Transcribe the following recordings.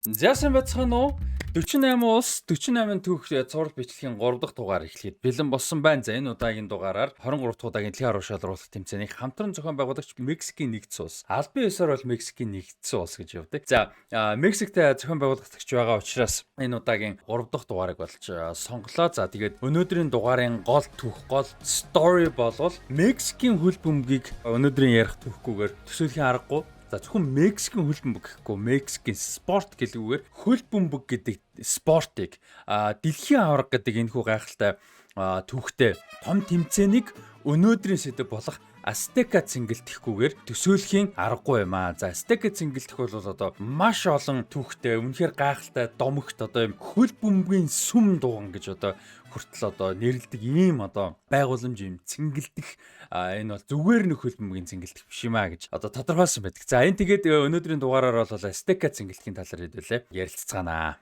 Зяасан бацхан уу 48 улс 48 түүх зураг бичлэгийн 3 дахь дугаар эхлэхэд бэлэн болсон байна. За энэ удаагийн дугаараар 23 дахь удаагийн дэлхийн арга шалралт тэмцээнийг хамтран зохион байгуулагч Мексикийн нэгдсэн улс. Албан ёсоор бол Мексикийн нэгдсэн улс гэж явдаг. За Мексиктэй зохион байгуулагч байгаа учраас энэ удаагийн 3 дахь дугаарыг болж сонголоо. За тэгээд өнөөдрийн дугаарын гол түүх, гол story болвол Мексикийн хөл бөмбөгийг өнөөдрийн ярих түүхгүйгээр төсөөлхийн аргагүй. За зөвхөн Мексикийн хөл бөмбөг гэхгүй Мексикийн спорт гэлгүүгээр хөл бөмбөг гэдэг спортыг дэлхийн аварга гэдэг энэхүү гайхалтай түүхтэй том тэмцээнийг өнөөдрийн сэдэв болох Azteca цэнгэлтэхгүйгээр төсөөлхийн аргагүй юм аа. За Azteca цэнгэлтэх бол одоо маш олон түүхтэй, үнэхээр гайхалтай, домогт одоо юм хөл бөмбөгийн сүм дууган гэж одоо хүртэл одоо нэрлэдэг ийм одоо байгууламж юм цэнгэлдэх энэ бол зүгээр нэг хөл бөмбөгийн цэнгэлдэх биш юм аа гэж одоо тодорхойлсон байдаг. За энэ тэгээд өнөөдрийн дугаараар бол Azteca цэнгэлтэхийн талаар хэлүүлээ. Ярилцгаанаа.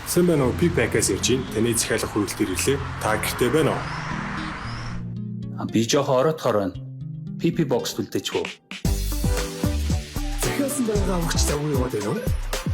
Сайн байна уу? Пипбакаас явж гин. Таны захиалах хүрээлт ирлээ. Та гэртээ байна уу? Би жоохон ороодохоор байна. PP box төлдөжгүй. Захиалсан байгаа авахч завгүй яваад байна уу?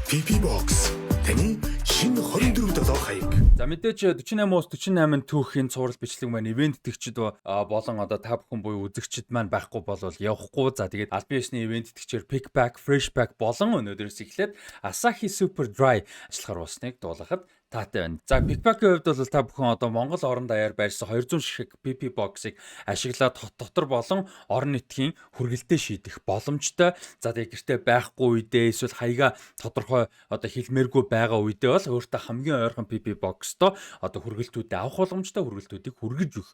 PP box. Таны шинэ 24 долоо хаяг. За мэдээч 48 уус 48 түүхийн цуврал бичлэг маань ивент итгэгчид болон одоо та бүхэн буюу үзэгчид маань байхгүй болвол явахгүй. За тэгээд албан ёсны ивент итгэгчээр Pickback, Freshback болон өнөөдрөөс эхлээд Asahi Super Dry ажиллахаар болсныг дуулгахад таатай байна. За Pickback-ийн хувьд бол та бүхэн одоо Монгол орон даяар байрсан 200 шиг PP box-ыг ашиглаад хот дотор болон орон нутгийн хүргэлтэд шийдэх боломжтой. За тэгээд гэртээ байхгүй үедээ эсвэл хаяга тодорхой одоо хэлмээргүй байгаа үедээ бол өөртөө хамгийн ойрхон PP box-то одоо хүргэлтүүдэд авах боломжтой, хүргэлтүүдийг хүргэж өгөх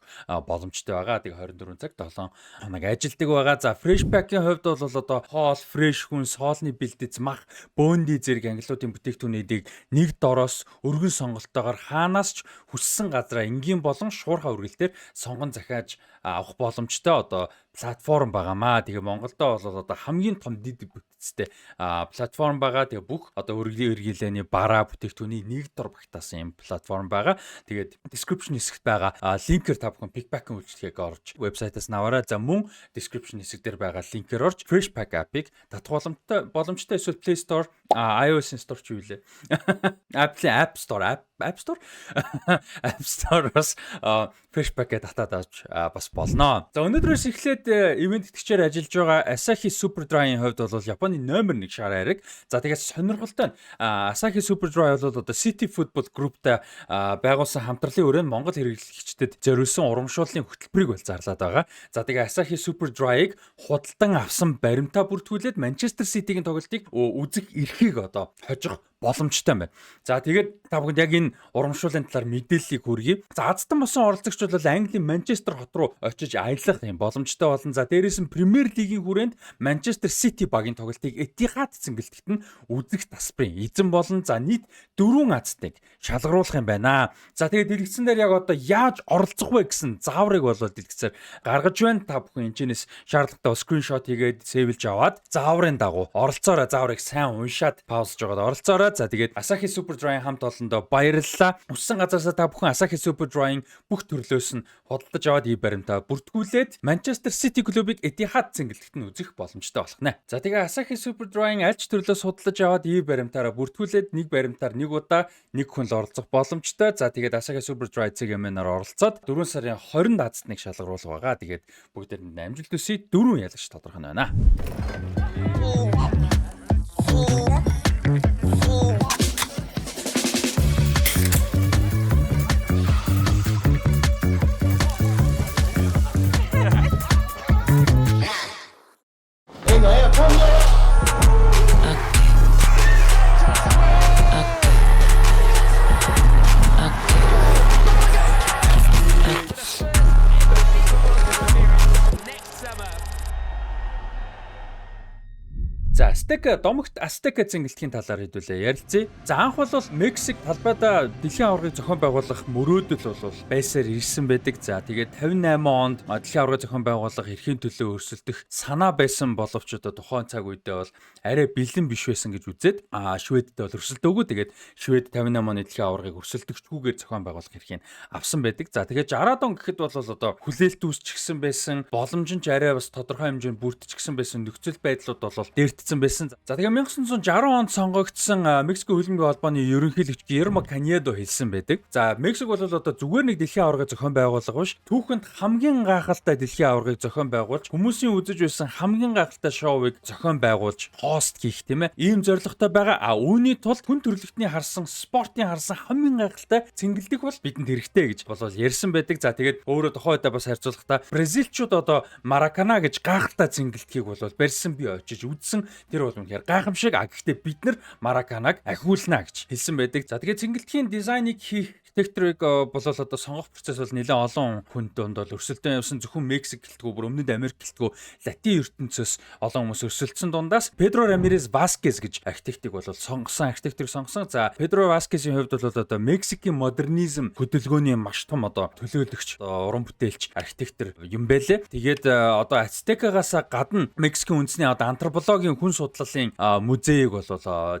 боломжтой байгаа. Тэгээд 24 цаг 7 хоног ажилдаг байгаа. За Freshback-ийн хувьд бол одоо хоол, фреш хүнс, хоолны бэлдэц, мах, бөөнди зэрэг ангиллуудын бүтээгдэхүүнүүдийг нэг дороос өргөн сонголтоогоор хаанаас ч хүссэн газараа энгийн болон шуурхай үргэлтээр сонгон захиаж авах боломжтой одоо платформ байгаамаа. Тэгээ Монголдо бол одоо хамгийн том дид бүтцтэй платформ байгаа. Тэгээ бүх одоо үргэлжлэлийн бараа бүтээгдэхүүний нэг дор багтаасан юм платформ байгаа. Тэгээд description хэсэгт байгаа линкээр та бүхэн Pickback-ын үйлчлэгийг орж вебсайтаас наваарай. За мөн description хэсэг дээр байгаа линкээр орж Freshback app-ыг татах боломжтой эсвэл Play Store, iOS Store ч юу вэ? App Store-оос Freshback-ыг татаад авч бас болно. За өнөөдрөөс эхлээд ивент итгэгчээр ажиллаж байгаа Asahi Super Dry-ийн хувьд бол Японы номер 1 шар хайраг. За тэгээд сонирхолтой нь Asahi Super Dry бол одоо City Football Group-тай байгуулсан хамтралын өрөөнд Монгол хэрэглэгчдэд зориулсан урамшууллын хөтөлбөрийг бол зарлаад байгаа. За тэгээд Asahi Super Dry-ыг худалдан авсан баримтаа бүртгүүлээд Manchester City-гийн тоглолтыг үзэх эрхийг одоо хожих боломжтой байна. За тэгээд та бүхэнд яг энэ урамшууллын талаар мэдээллийг хүргэе. За азтан босон оролцогч бол Английн Манчестер хот руу очиж аялах юм боломжтой болно. За дээрээс нь Премьер Лигийн хүрээнд Манчестер Сити багийн тоглолтыг Этихад цэнгэлтэхт нь үзэх тасбарын эзэн болон за нийт 4 азтыг шалгаруулах юм байна. За тэгээд дэлгэцэн дээр яг одоо яаж оролцох вэ гэсэн зааврыг бол дэлгэцээр гаргаж байна. Та бүхэн энэчнээс шаардлагатай скриншот хийгээд сейвлж аваад зааврын дагуу оролцоороо, зааврыг сайн уншаад паузж жагаад оролцоороо. За тэгээд Asahi Super Dry хамт олондоо баярлалаа. Үссэн газаасаа та бүхэн Asahi Super Dry-ийн бүх төрлөөс нь худалдаж аваад баримтаа бүртгүүлээд Manchester City клубыг Etihad цэнгэлтэхт нь үзэх боломжтой болох нэ. За тэгээд Asahi Super Dry-ийн аль ч төрлөөс худалдаж аваад баримтаараа бүртгүүлээд нэг баримтаар нэг удаа нэг хүн л оролцох боломжтой. За тэгээд Asahi Super Dry CGM-аар оролцоод 4 сарын 20-нд азтныг шалгаруулах байгаа. Тэгээд бүгдээрэнд амжилт хүсье. 4 ялагч тодорхой байна. За Azteca домогт Azteca цэнгэлтийн талаар хэдүүлээ ярилцъя. За анх бол Мексик талбайда дэлхийн аваргыг зохион байгуулах мөрөөдөл бол байсаар ирсэн байдаг. За тэгээд 58 онд дэлхийн аваргыг зохион байгуулах эрхийн төлөө өрсөлдөх санаа байсан боловч одоо тухайн цаг үедээ бол арай бэлэн биш байсан гэж үзээд Шведд бол өрсөлдөөгүй. Тэгээд Швед 58 оны дэлхийн аваргыг өрсөлдөгчгүйгээр зохион байгуулах эрхийг авсан байдаг. За тэгээд 60-аад он гэхэд бол одоо хүлээлт үүсчихсэн байсан, боломж нь арай бас тодорхой хэмжээнд бүрдчихсэн байсан нөхцөл байдлууд бол дээрдсэн байсан. За тэгээ 1960 онд сонгогдсон Мексикийн хөлбөмбөгийн холбооны ерөнхийлөгч Гиермо Каньедо хэлсэн байдаг. За Мексик бол одоо зүгээр нэг дэлхийн аваргыг зохион байгуулах биш, түүхэнд хамгийн гайхалтай дэлхийн аваргыг зохион байгуулж, хүмүүсийн үзэж байсан хамгийн гайхалтай шоуыг зохион байгуулж, хост хийх тийм ээ. Ийм зорилготой байгаа. Үүний тулд хүн төрөлхтний харсан, спортын харсан хамгийн гайхалтай цэнгэлдэх бол бидэнд хэрэгтэй гэж болол ярьсан байдаг. За тэгээд өөрөө тухайн үедээ бас харьцуулахдаа Бразилчууд одоо Маракана гэж гайхалтай цэнгэлдэхийг бол барьсан би очиж үзсэн. Тэр бол үнэхээр гайхамшиг. Гэхдээ бид нар Мараканаг ахиулна гэж хэлсэн байдаг. За тэгээд цэнгэлдэхийн дизайныг хийх архитекторыг болол одоо сонгох процесс бол нэлээд олон хүнд донд бол өрсөлдөөн явсан. Зөвхөн Мексик гэлтгүү, бүр өмнөд Америк гэлтгүү, Латин ертөнцөөс олон хүмүүс өрсөлдсөн дундаас Педро Рамирес Васкес гэж архитектыг бол архитекторыг сонгосон. За Педро Васкесийн хувьд бол одоо Мексикийн модернизм хөдөлгөөний маш том одоо төлөөлөгч, уран бүтээлч, архитектор юм байлээ. Тэгээд одоо Ацтекагаас гадна Мексикийн үндэсний одоо антропологийн хүн судлалын музейг бол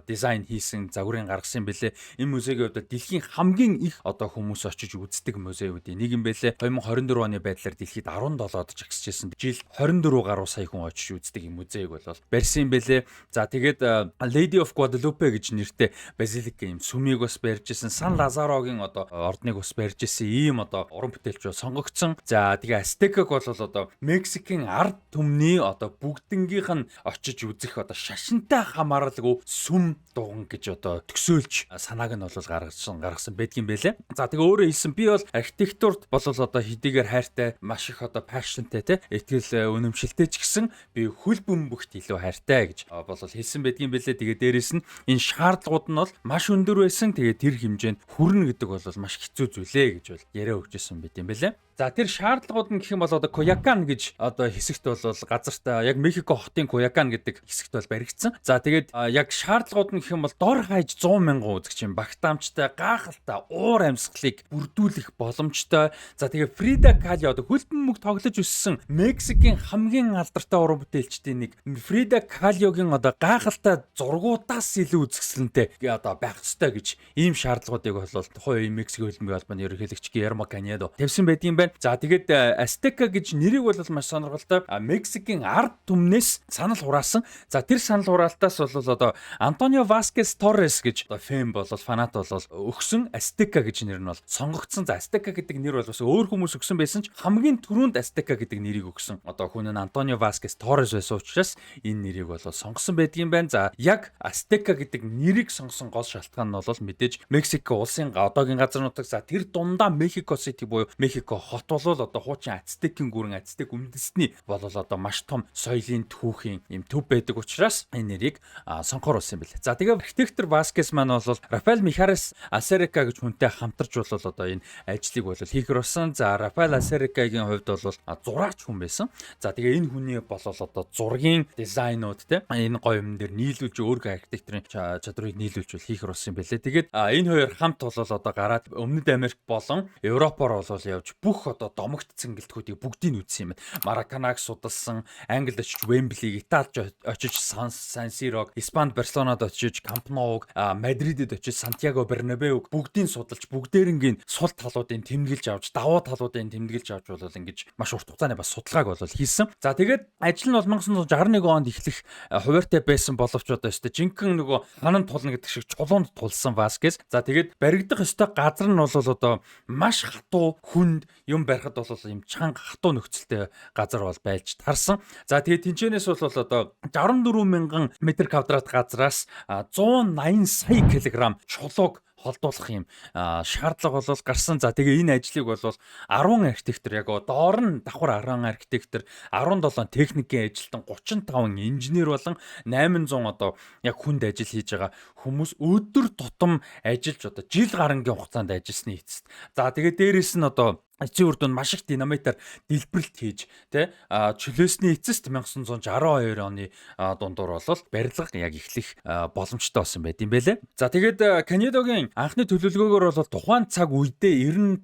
дизайн хийсэн, загварын гаргасан байлээ. Энэ музейгийн хувьд дэлхийн хамгийн их одоо хүмүүс очиж үздэг музейүүдийн нэг юм байлээ. 2024 оны байдлаар дэлхийд 17-д жагсажсэн. Жил 24 гаруй сая хүн очиж үздэг юм музейг бол барьсан юм байлээ. За тэгээд Lady of Guadalupe гэж нэртэй базилик юм сүмийг бас барьжсэн. Сан Лазарогийн одоо ордныг бас барьжсэн ийм одоо уран бүтээлч сонгогдсон. За тэгээ Aztecаг бол одоо Мексикийн ард түмний одоо бүгднгийнх нь очиж үзэх одоо шашинтай хамааралгүй сүм дуган гэж одоо төсөөлж санааг нь бол гаргасан байдгийн байлээ. За тэгээ өөрөө хэлсэн би бол архитектурт бол одоо хэдийгээр хайртай, маш их одоо пашнтай те итгэл үнэмшилтэй ч гэсэн би хөл бөмбөгт илүү хайртай гэж бол хэлсэн байдгийн байлээ. Тэгээ дээрэс нь энэ шаардлагууд нь бол маш өндөр байсан. Тэгээ тэр хэмжээнд хүрнэ гэдэг бол маш хэцүү зүйлээ гэж бол яриа өгчсэн байт юм байлээ. За тэр шаардлагууд нь гэх юм бол одоо Куякан гэж одоо хэсэгт бол газарт яг Мехико хотын Куякан гэдэг хэсэгт бол баригдсан. За тэгээд яг шаардлагууд нь гэх юм бол дор хаяж 100,000 үзэгч юм багтаамжтай, гайхалтай уур амьсгалыг бүрдүүлэх боломжтой. За тэгээд Фрида Калио одоо хөлбөмбөг тоглож өссөн Мексикийн хамгийн алдартай уран бүтээлчдийн нэг Фрида Калиогийн одоо гайхалтай зургуудаас илүү үзэсгэлэнтэй одоо байх ёстой гэж ийм шаардлагуудыг бол тухайн үеийн Мексикийн хөлбөмбөгийн холбооны ерөнхийлөгч Гиермо Каньедо тавьсан байдгийн байна. За тэгээд Azteca гэж нэрийг бол маш сонирхолтой. Мексикийн ард түмнээс санал хураасан. За тэр санал хураалтаас бол одоо Антонио Васкес Торрес гэж одоо фэн бол фанат бол өгсөн Azteca гэж нэр нь бол сонгогдсон. За Azteca гэдэг нэр бол бас өөр хүмүүс өгсөн байсан ч хамгийн түрүүнд Azteca гэдэг нэрийг өгсөн. Одоо хүн нь Антонио Васкес Торрес байсан учраас энэ нэрийг бол сонгосон байдгийн байна. За яг Azteca гэдэг нэрийг сонгосон гол шалтгаан нь бол мэдээж Мексик улсын одоогийн газарнуудыг за тэр дундаа Мехико Сити буюу Мехико хот бол одоо хуучин Ацтекийн гүрэн Ацтек үндэстний бол одоо маш том соёлын түүхийн юм төв байдаг учраас энэ нэрийг сонгохоор болсон юм байна. За тэгээ архитектор Васкес маань бол Рафаэл Михарес Асерека гэж хүнтэй хамтарч бол одоо энэ ажлыг бол хийхэр болсон. За Рафаэл Асерекагийн хувьд бол зураач хүн байсан. За тэгээ энэ хүний бол одоо зургийн дизайнууд те энэ гоё юм дээр нийлүүлж өөргөө архитекторын чадрыг нийлүүлж хийхэр болсон юм байна. Тэгээд энэ хоёр хамт бол одоо гараад Өмнөд Америк болон Европоор бол явж бүх одоо домогт цэнгэлтгүүдийг бүгдийг үзсэн юм байна. Мараканаг судалсан, Англид очиж Вемблиг, Италид очиж Сан Сирог, Испанд Барселонад очиж Камп Ноуг, Мадридд очиж Сантьяго Бернабеуг бүгдийг судалж, бүгдээрингийн сул талуудын тэмдэглэж авч, давуу талуудын тэмдэглэж авч бол ингэж маш урт хугацааны бас судалгааг бол хийсэн. За тэгээд ажил нь бол 1961 онд эхлэх хуваартай байсан боловч одоо өстой жинхэнэ нөгөө ханан тулна гэдэг шиг чулуунд тулсан Васкес. За тэгээд баригдах өстой газар нь бол одоо маш хатуу хүнд юм барихад бол юм чанга хатуу нөхцөлтэй газар бол байж тарсан. За тэгээд тэнцэнээс бол одоо 64,000 м2 газраас 180 сая килограмм чулууг холдуулах юм шаардлага бол гарсан. За тэгээ энэ ажлыг бол 10 архитектор яг доор нь давхар 10 архитектор, 17 техникийн ажилтан, 35 инженер болон 800 одоо яг хүнд ажил хийж байгаа хүмүүс өдөр тутам ажиллаж одоо жил гарангийн хугацаанд ажилласны эцэст. За тэгээ дээрэс нь одоо эцсийн үр дүнд маш их динамитаар дэлбэрэлт хийж чөлөөсний эцэст 1962 оны дундуур бол барилга яг эхлэх боломжтой болсон байт юм байлээ. За тэгээд Канедогийн анхны төлөвлөгөөгөөр бол тухайн цаг үедээ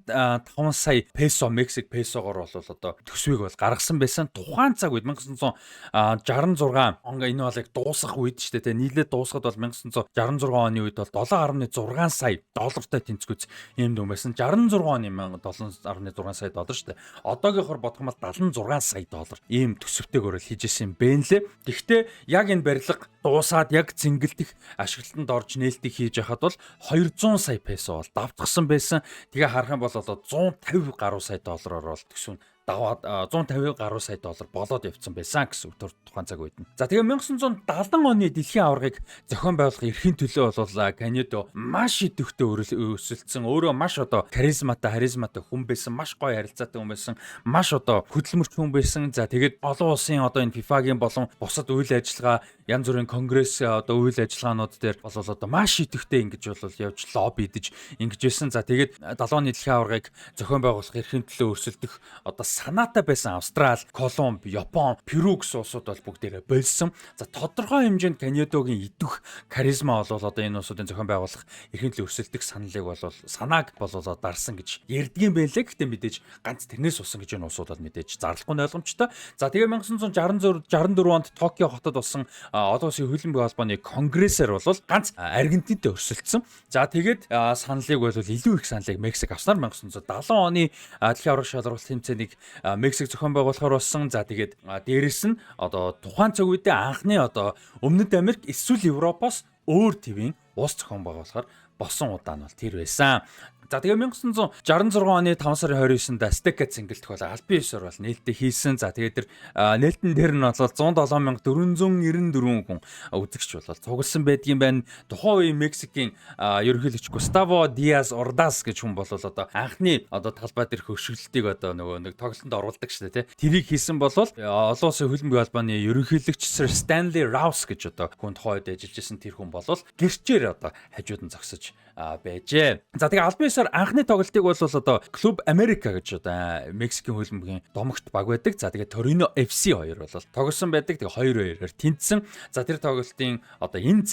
95 сая песо Мексик песогоор бол одоо төсвийг бол гаргасан байсан. Тухайн цаг үед 1966 он энэ бол яг дуусах үед шүү дээ. Нийлээд дуусахад бол 1966 оны үед бол 7.6 сая доллартай тэнцвүүц юм дүн байсан. 66 оны 7.6 сая доллар шүү дээ. Одоогийнхоор бодох юм бол 76 сая доллар ийм төсөвтэйгээр хийжсэн юм бэ лээ. Гэхдээ яг энэ барилга дуусаад яг цэнгэлдэх ашиглалтанд орж нээлтийг хийж яхад бол 200 сая песо бол давтгсан байсан. Тэгээ харах юм бол 150 гаруй сая доллараар бол төсөв даваад 150 гаруй сая доллар болоод явцсан байсан гэсэн үг тухайн цаг үед нь. За тэгээ 1970 оны дэлхийн аваргыг зохион байгуулах эрхийн төлөө бол Канедо маш идэвхтэй өрсөлдсөн. Өөрөө маш одоо харизматай хүн байсан, маш гоё харилцаатай хүн байсан, маш одоо хөдөлмөрч хүн байсан. За тэгээд олон улсын одоо энэ FIFA-гийн болон бусад үйл ажиллагаа, янз бүрийн конгресс одоо үйл ажиллагаанууд дээр бол одоо маш идэвхтэй ингэж бол явж лоббидэж ингэж байсан. За тэгээд 70 оны дэлхийн аваргыг зохион байгуулах эрхийн төлөө өрсөлдөх одоо санаатай байсан Австрали, Колумб, Япон, Перу гэсэн улсууд бол бүгдээрээ болсон. За тодорхой хэмжээнд Канедогийн идэх харизма бол одоо энэ улсуудын зохион байгуулах эрхийн төлөө өрсөлдөх санааг бол дарсан гэж ярьдгийн байлээ. Гэхдээ мэдээж ганц тэрнээс усан гэж энэ улсууд бол мэдээж зарлахгүй ойлгомжтой. За тэгээ 1964 онд Токио хотод болсон олон улсын хөлбөмбөгийн холбооны конгрессээр бол ганц Аргентинтэй өрсөлдсөн. За тэгээд саналыг бол илүү их саналыг Мексик авснаар 1970 оны дэлхийн аварга шалралт тэмцээнийг Мексик зохион байгуулахаар болсон. За тэгээд дээрэс нь одоо тухайн цаг үедээ анхны одоо Өмнөд Америк эсвэл Европоос өөр твийн ус зохион байгуулахаар болсон удаа нь бол тэр байсан. За тэгээ 1966 оны 5 сарын 29-нд Azteca цэнгэлдэх бол албан ёсоор бол нээлттэй хийсэн. За тэгээд тэр нээлтэн дээр нь бол 107,494 хүн үзэгч бол цугласан байдгийн байна. Тухайн үеийн Мексикийн ерөнхийлөгч Густаво Диас Ордас гэж хүн бол одоо анхны одоо талбай дээр хөшөглөлтийг одоо нэг тоглолтод оруулдаг шүү дээ, тий. Тэрийг хийсэн бол олон улсын хөлбөмбөгийн холбооны ерөнхийлөгч Sir Stanley Rouse гэж одоо хүн тухайд ажиллаж исэн тэр хүн бол гэрчээр одоо хажууд нь зогсож байжээ. За тэгээ албан ёсоор анхны тоглолтыг бол одоо Клуб Америка гэж одоо Мексикийн хөлбөмбөгийн домогт баг байдаг. За тэгээ Торино FC 2 бол тоглосон байдаг. Тэгээ 2-2-оор тэнцсэн. За тэр тоглолтын одоо энэ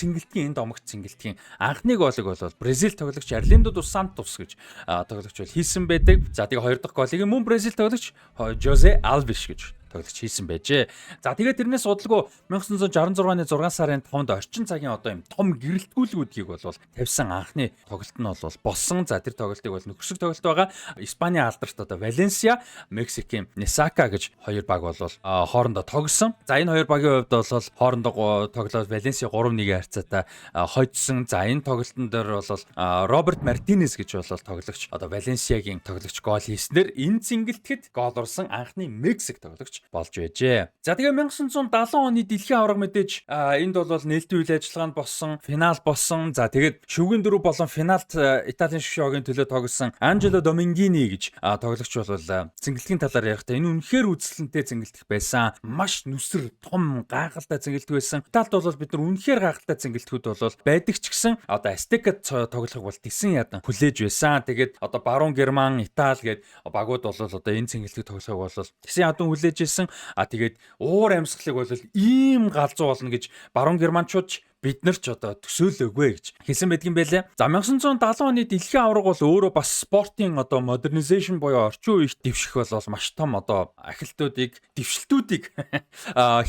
домогт цэнгэлтийн анхны голыг бол Бразил тоглогч Arlindo dos Santos гэж тоглогч бол хийсэн байдаг. За тэгээ хоёр дахь голыг мөн Бразил тоглогч Jose Alves гэж тоглогч хийсэн байжээ. За тэгээд тэрнээс удалгүй 1966 оны 6 сарын 5-нд орчин цагийн одоо юм том гэрэлтгүүлгүүдийг бол тавьсан анхны тоглолт нь бол болсон. За тэр тоглолтыг бол нөхөрсөг тоглолт байгаа. Испани алдарт одоо Валенсиа, Мексикийн Несака гэж хоёр баг бол хоорондоо тогсон. За энэ хоёр багийн хувьд бол хоорондоо тоглоод Валенсиа 3-1 харьцаатай хоцсон. За энэ тоглолтын дээр бол Роберт Мартинес гэж бол тоглогч одоо Валенсиагийн тоглогч гол хийснээр энэ цэнгэлтэд гол орсон анхны Мексик тоглогч болж байжээ. За тэгээ 1970 оны дэлхийн аварга мэдээж энд бол нээлттэй үйл ажиллагаанд болсон, финал болсон. За тэгээд шүгэн дөрөв болон финалт Италийн шгшогийн төлөө тоглосон Анжело Домингини гэж тоглогч бол цэнгэлтгэхийн талаар ярихдаа энэ үнэхээр үзэсгэлэнтэй цэнгэлтэх байсан. Маш нүсэр, том, гайхалтай цэнгэлтэх байсан. Италид бол бид нар үнэхээр гайхалтай цэнгэлтгүүд бол байдаг ч гэсэн одоо Azteca тоглох бол тэсэн ядан хүлээж байсан. Тэгээд одоо Баруун Герман, Итали гээд багууд бол одоо энэ цэнгэлтэг тоглохыг бол тэсэн ядан хүлээж тэгээд уур амьсгалыг бол ийм галзуу болно гэж Баруун Германчууд бид нар ч одоо төсөөлөөгүй гэж хэлсэн байдгийн байлээ. За 1970 оны дэлхийн аварга бол өөрөө бас спортын одоо modernization буюу орчин үеийг дэвших бол маш том одоо ахилтуудыг, дэвшилтүүдийг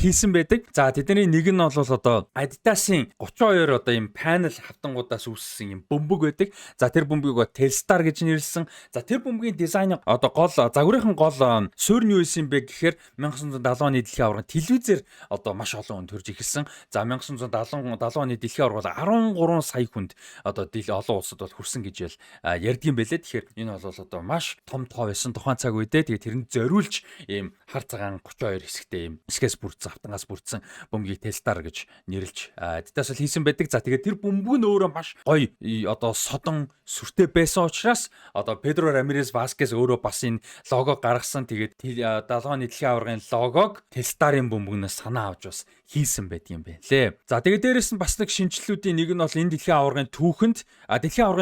хийсэн байдаг. За тэдний нэг нь бол одоо Adidas-ын 32 одоо ийм панел хавтангуудаас үүссэн юм бөмбөг байдаг. За тэр бөмбөгийг Telstar гэж нэрлсэн. За тэр бөмбөгийн дизайн одоо гол загварынхан гол суурь нь юу исэн бэ гэхээр 1970 оны дэлхийн аварга телевизээр одоо маш олон хүн төрж эхэлсэн. За 1970 оны дэлхийн аварга 13 сая хүнд одоо олон улсад бол хүрсэн гэж ярьдгийн байлээ. Тэгэхээр энэ бол одоо маш том тоо байсан тухайн цаг үедээ. Тэгээ тэрэнд зориулж ийм хар цагаан 32 хэсэгтэй ийм эсгээс бүрдсэн, автангаас бүрдсэн бөмбөгийг Telstar гэж нэрлж Adidas бол хийсэн байдаг. За тэгээ тэр бөмбөг нь өөрөө маш гоё одоо содон сүртэй байсан учраас одоо Pedro Ramirez Vasquez өөрөө бас энэ логог гаргасан. Тэгээд 70 оны дэлхийн аваргын логог Telstar-ын бөмбөгнөөс санаа авч бас хийсэн байдаг юм байна лээ. За тэгээд дээрэс дээрэс нь бас нэг шинжилгүүдийн нэг нь бол энэ дэлхийн аваргын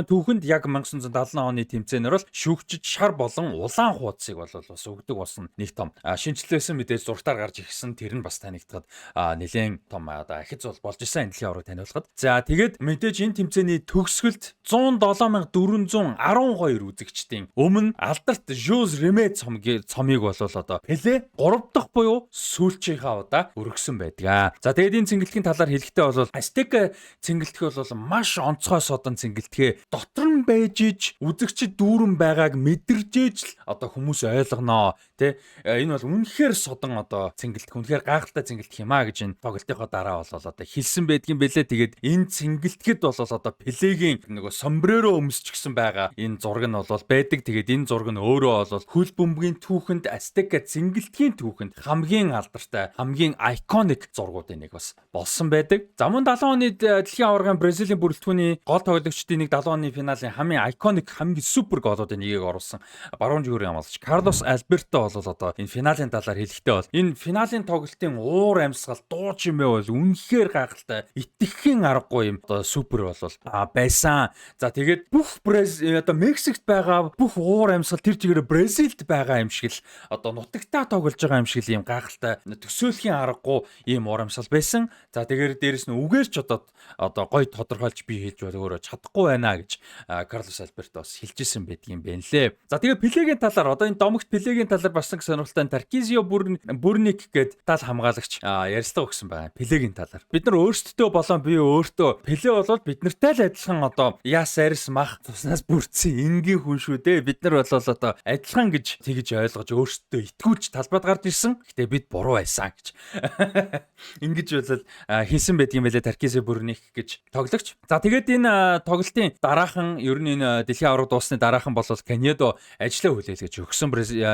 түүхэнд яг 1970 оны тэмцээнээр бол шүүгчид шар болон улаан хуудсыг бол бас өгдөг болсон нэг том шинжилгээсэн мэдээж зургатаар гарч ирсэн. Тэр нь бас танигдахад нэлээд том ахиц бол болж исэн энэ дэлхийн аваргыг таниулахад. За тэгээд мэдээж энэ тэмцээний төгсгөлд 107,412 үзэгчдийн өмнө алдарт Жюз Ремэ цомыг бол одоо Пеле 3 дахь буюу сүүлчийнхаа удаа өргөсөн байдаг. За тэгээд энэ цэнгэлтгийн талаар хэлэхдээ бол Azteca цэнгэлтгий бол маш онцгой содон цэнгэлтгээ дотор нь байж иж үзэгчд дүүрэн байгааг мэдэржээж л одоо хүмүүс ойлгоноо. Тэ энэ бол үнэхээр содон одоо цэнгэлтг, үнэхээр гайхалтай цэнгэлтг юм а гэж энэ тоглолтынхоо дараа бол одоо хэлсэн байдгийн бэлээ. Тэгээд энэ цэнгэлтгэд бол одоо Пелегийн нөгөө сомбреро өмсчихсэн байгаа энэ зураг нь бол байдаг. Тэгээд энэ зураг нь өөрөө бол хөл бөмбөгийн түүхэнд Azteca цэнгэлтгийн түүхэнд хамгийн алдартай, хамгийн iconic зургуудын нэг бас болсон байдаг. За мөн 70 оны дэлхийн аваргын Бразилийн бүрэлдэхүүний гол тоглогчдын нэг 70 оны финалийн хамгийн iconic, хамгийн супер голуудын нэгийг оруулсан баруун зүгүүрийн амлагч Карлос Альберто бол одоо энэ финалийн талаар хэлэхдээ бол энэ финалийн тоглолтын уур амьсгал, дуу чимээ бол үнэхээр гайхалтай, итгэхийн аргагүй юм одоо супер бол байсан. За тэгээд бүх одоо Мексикт байгаа бүх уур амьсгал тэр чигээр Бразилд байгаа юм шиг л одоо нутагтаа тоглож байгаа юм шиг л юм гайхалтай төсөөлхийн аргагүй ийм уур амьсгал байсан. За тэгээд дээрэс нь үгээрч одоо гой тодорхойлж би хэлж бол өөрөө чадахгүй байна гэж Карлос Альберто бас хэлжсэн байдгийн байна лээ. За тэгээд Пелегийн талаар одоо энэ домогт Пелегийн талаар бас нэг сонирхолтой Таркизио Бурник гээд тал хамгаалагч ярилцлага өгсөн байна. Пелегийн талаар. Бид нар өөрсдөө болон би өөртөө Пеле бол бид нартай л адилхан одоо яс арис мах туснаас бүрдсэн энгийн хүн шүү дээ. Бид нар бол одоо адилхан гэж тэгж ойлгож өөрсдөө итгүүлж талбайд гарч ирсэн. Гэтэ бид буруу байсан гэж. Ингэж бол хийсэн байдгийн байлээ Таркизио Бурник гэж тоглогч. За тэгээд энэ тоглолтын дараахан ер нь энэ дэлхийн аварга дуусны дараахан бол Канедо ажлаа хүлээлгэж өгсөн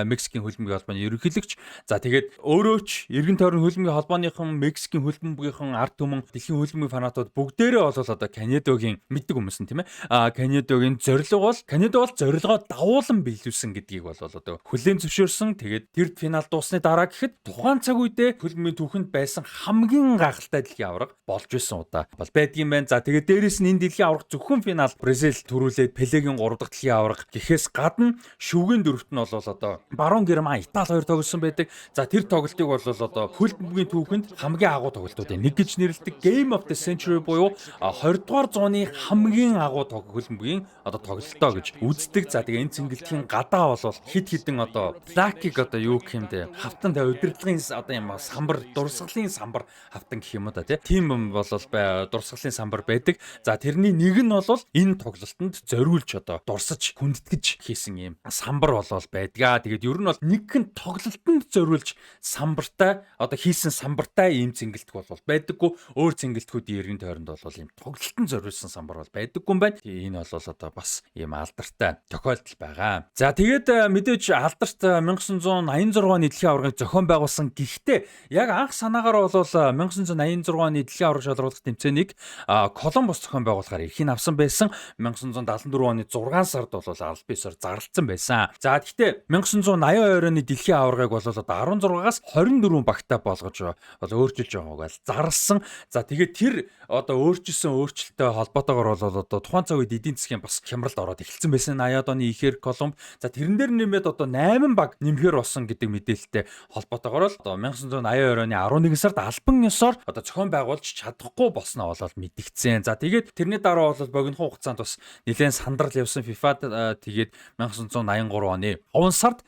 Мексикийн хөлбөмбөгийн холбооны ерөнхийлөгч. За тэгээд өөрөө ч эргэн тойрны хөлбөмбөгийн холбооныхон Мексикийн хөлбөмбөгийнхэн ард түмэн дэлхийн хөлбөмбөгийн фанатууд бүгдээрээ бол одоо Канедогийн мэддэг хүмүүс нь тийм ээ. Канедогийн зорилго бол Канедо бол зорилгоо давуулан биелүүлсэн гэдгийг бол одоо хүлээн зөвшөөрсөн. Тэгээд тэр финал дуусны дараа гэхэд тухайн цаг үедээ хөлбөмбөгийн түүхэнд байсан хамгийн гайхалтай дэлхийн аварга болж байсан удаа бол байдгийн байна. За тэгээд дээрэс нь энэ дэлхийн аварга зөвхөн финал Бразил төрүүлээд Пелегийн 3 дахь дэлхийн аварга гэхээс гадна шүүгийн дөрөвт нь бол одоо баруун Герман, Итали хоёр тоглосон байдаг. За тэр тоглолтыг бол одоо хөлбөмбөгийн түүхэнд хамгийн агуу тоглолтуудын нэг гэж нэрлэдэг Game of the Century буюу 20 дугаар зууны хамгийн агуу хөлбөмбөгийн одоо тоглолтоо гэж үздэг. За тэгээ энэ цэнгэлтгийн гадаа бол хид хідэн одоо плакиг одоо юу гэх юм бэ? Хавтан удирдлагын одоо юм самбар, дурсгалын самбар хавтан гэх юм уу да тийм бол дурсгалын самбар байдаг. За тэрний нэг нь бол энэ тоглолтод зориулж одоо дурсаж хүндэтгэж хийсэн юм самбар бол байдгаа. Тэгээд ер нь бол нэгэн тоглолтод зориулж самбартай одоо хийсэн самбартай ийм цэнгэлтг бол байдаггүй. Өөр цэнгэлтгүүдийн эргэн тойронд бол ийм тоглолтод зориулсан самбар бол байдаггүй юм байна. Энэ бол одоо бас ийм алдартай тохиолдол байгаа. За тэгээд мэдээж алдарт 1986 оны дэлхийн аваргыг зохион байгуулсан. Гэхдээ яг анх санаагаар бол 1986 оны дэлхийн аварга шалруулах тэмцээнийг Колумбус зохион байгуулахаар эрхийг авсан байсан. 1974 оны 6 сард бол аль биесээр зарлцсан байсан. За гэхдээ 1982 оны дэлхийн аваргыг бол одоо 16-аас 24 багтаа болгож өөрчилж байгааг л зарлсан. За тэгээд тэр одоо өөрчилсөн өөрчлөлттэй холбоотойгоор бол одоо тухайн цаг үед эдийн засгийн бас хямралд ороод эхэлсэн байсан 80-аад оны ихэр Колумб. За тэрэн дээр нэмээд одоо 8 баг нэмэхэр болсон гэдэг мэдээлэлтэй холбоотойгоор л одоо 1982 оны 11 сард албан ёсоор одоо зохион байгуулж чадахгүй болсноо бол мэдгдсэн. За тэгээд тэрний дараа бол богинохон хугацаанд бас нэлээд сандрал явсан FIFA-д тэгээд 1983 оны 5 сард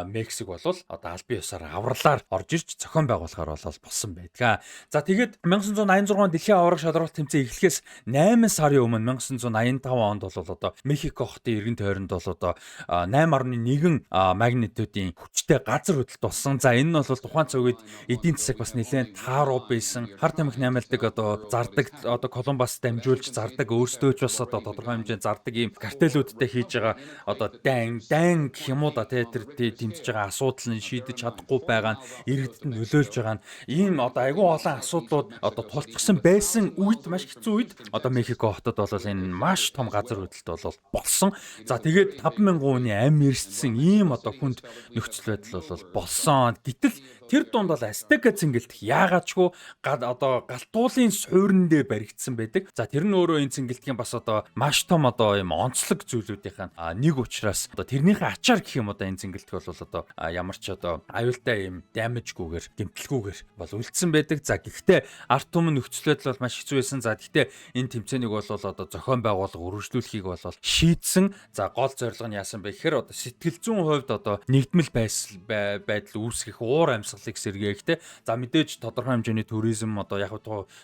Мексик бол одоо албан ёсоор авралаар орж ирж зохион байгуулахаар бол болсон байдаг. За тэгээд 1986 дэлхийн аварга шалралт тэмцээн эхлэхээс 8 сарын өмнө 1985 онд бол одоо Мехико хотын эргэн тойронд бол одоо 8.1 магнитудын хүчтэй газар хөдлөлт болсон. За энэ нь бол тухайн цаг үед эдийн засаг бас нэлээд тааруу байсан. Хар тамхи наймаалдаг одоо зардаг одоо Колумбас дамжуулж зардаг өөрсдөө ч бас одоо тодорхой хэмжээнд зардаг ийм картелүүдтэй хийж байгаа одоо дан гэх юм уу да тэр тэмцэж байгаа асуудал нь шийдэж чадахгүй байгаа нь иргэдэд нь нөлөөлж байгаа нь ийм одоо айгүй олон асуудлууд одоо тулцсан байсан үед маш хэцүү үед одоо Мехико хотод бол энэ маш том газар хөдлөлт бол болсон. За тэгээд 5,000 хүний амь эрсдсэн ийм одоо хүнд нөхцөл байдал бол болсон. Гэтэл тэр дунд бол Azteca цэнгэлт яагаачгүй одоо галтуулын дэлхийн суурин дээр баригдсан байдаг. За тэр нь өөрөө энэ цэнгэлтгийн бас одоо маш том одоо юм онцлог зүйлүүдийн нэг учраас одоо тэрнийхээ ачаар гэх юм одоо энэ цэнгэлтг бол одоо ямар ч одоо аюултай юм дамажгүйгээр гэмтэлгүйгээр бол үлдсэн байдаг. За гэхдээ арт түмэн нөхцөл байдал бол маш хэцүү байсан. За гэхдээ энэ тэмцээнийг бол одоо зохион байгуулалт үргэлжлүүлэхийг бол шийдсэн. За гол зорилго нь яасан бэ гэхээр одоо сэтгэл зүйн хувьд одоо нэгдмэл байдал үүсгэх, уур амьсгалыг сэргээх те. За мэдээж тодорхой хэмжээний туризм одоо яг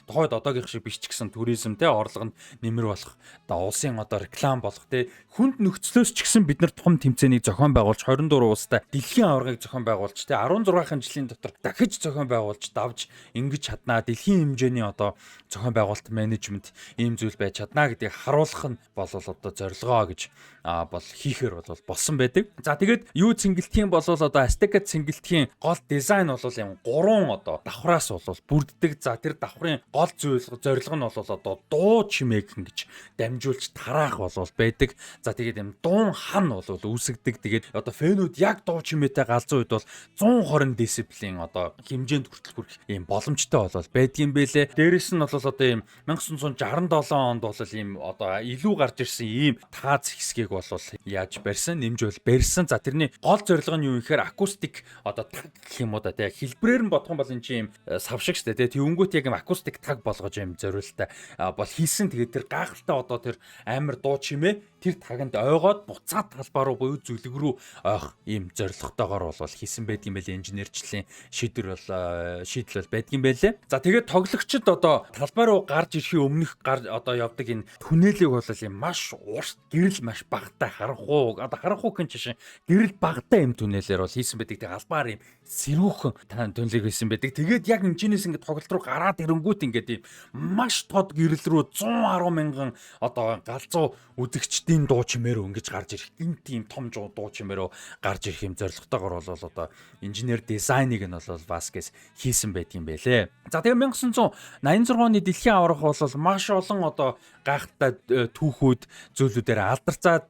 тухайд одоогийн шиг биш ч гэсэн туризм те орлогонд нэмэр болох одоо улсын одоо реклам болох те хүнд нөхцлөөс ч гэсэн бид нар том тэмцээнийг зохион байгуулж 24 улстай дэлхийн аваргыг зохион байгуулж те 16 жилийн дотор дахиж зохион байгуулж давж ингэж чаднаа дэлхийн хэмжээний одоо зохион байгуулалт менежмент ийм зүйл байж чаднаа гэдгийг харуулах нь бол одоо зорилгоо гэж бол хийхээр бол болсон байдаг. За тэгээд юу цэнгэлтгийн бол одоо Azteca цэнгэлтгийн гол дизайн бол юм 3 одоо давхраас бол бүрддэг. За тэр давхрын гол зорилго нь бол одоо дуу чимээг ингэж дамжуулж тараах бол байдаг. За тэгээд юм дуун хан бол үүсгдэг. Тэгээд одоо фэнүүд яг дуу чимээтэй галзуу үед бол 120 дециблийн одоо хэмжээнд хүртэл хүрэх ийм боломжтой бол байдгийн бэлээ. Дээрэс нь бол одоо ийм 1967 онд бол ийм одоо илүү гарч ирсэн ийм тааз хэсгийг бол яаж барьсан, нэмж барьсан. За тэрний гол зорилго нь юу гэхээр акустик одоо таг гэх юм уу да тий хэлбэрээр нь бодох юм бол энэ чинь савшиг штэ тий өнгөт яг юм акустик таг болгож юм зориултаа бол хийсэн. Тэгээд тэр гайхалтай одоо тэр амар дуу чимээ тэр таганд ойгоод буцаад талбар руу буюу зүлэг рүү ойх ийм зорилготойгоор бол хийсэн байдгийн байлээ. Инженерчлэлийн шийдвэр бол шийдэл бол байдгийн байлээ. За тэгээд тоглогчид одоо талбар руу гарч ирэхийн өмнөх одоо явдаг энэ түнэлийг бол юм маш урт гэрэл маш багтай харанхуу гэн чишин гэрэл багтай юм түнэлээр бол хийсэн байдаг. Тэг албаар юм сэрүүхэн түнлэг хийсэн байдаг. Тэгээд яг энэчнээс ингээд тоглолт руу гараад ирэнгүүт ингээд юм маш тод гэрэл рүү 110 мянган одоо галзуу үзэгчдийн дуу чимээр ингэж гарч ирэх энэ тийм том дуу чимээр гарч ирэх юм зорилготойгоор бол одоо инженер дизайныг нь бол Васкес хийсэн байдгийн байлээ. За тэгээ 1986 оны дэлхийн аварга бол маш олон одоо гайхалтай түүхүүд зүйлүүдээр алдартай.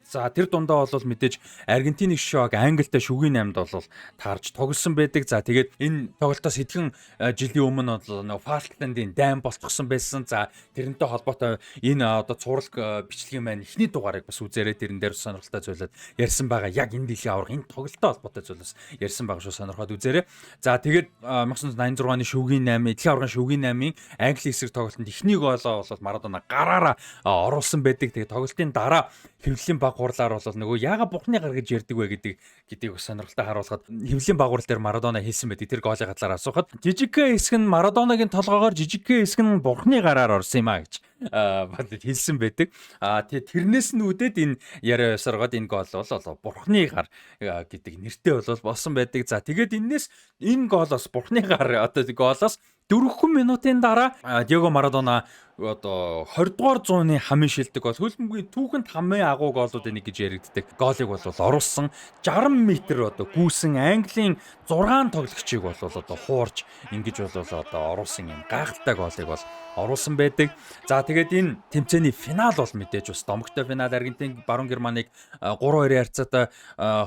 За тэр дундаа бол мэдээж Аргентины шок, Англитай шүгийн 8-д бол таарж тоглосон байдаг. За тэгээд энэ тоглолтоос хэдхэн жилийн өмнө бол Фалкландын дайм болчихсон байсан. За тэрнтэй холбоотой энэ одоо цувралг бичлэгийн маань эхний дугаарыг бас үзээрэй. Тэрэн дээр сонирхолтой зүйлүүд ярьсан байгаа. Яг энэ дэлхийн аварга энэ тоглолттой холбоотой зүйлс ярьсан байгаа шүү, сонирхоод үзээрэй. За тэгээд 1986 оны шүгийн 8, дэлхийн аваргын шүгийн 8-ын Англи эсрэг тоглолтод эхний гоолоо бол Марадона гараараа оруулсан байдаг. Тэгээд тоглолтын дараа хэвлэлийн баг хурлаар бол нөгөө яага бухны гар гэж ярьдаг вэ гэдгийг сонирхолтой харуулхад хэвлэлийн баг хурал дээр Марадона хийсэн байдаг. Тэр гоолын хатлаар асуухад жижигхэн хэсэг нь Марадонагийн толгоогоор, жижигхэн хэсэг нь бурхны гараар орсон юм а гэж хэлсэн байдаг. Тэгээд тэрнээс нь үүдээд энэ яриа саргаад энэ гол бол бурхны гар гэдэг нэртэй бол болсон байдаг. За тэгээд энэ гоолоос бурхны гар одоо гоолоос 4 минутын дараа Диего Марадона одоо 20 дугаар зууны хамгийн шилдэг гол хөлбөмбөгийн түүхэнд хамгийн агуу гоолуудын нэг гэж яригддаг гоолыг бол оруулсан. 60 м одоо гүйсэн Английн 6 тоглогчийг бол одоо хуурж ингэж бол одоо оруулсан юм гайхалтай гоолыг бол оруулсан байдаг. За тэгээд энэ тэмцээний финал бол мэдээж бас домогтой финал Аргентин баруун Германыг 3-2 харьцаатай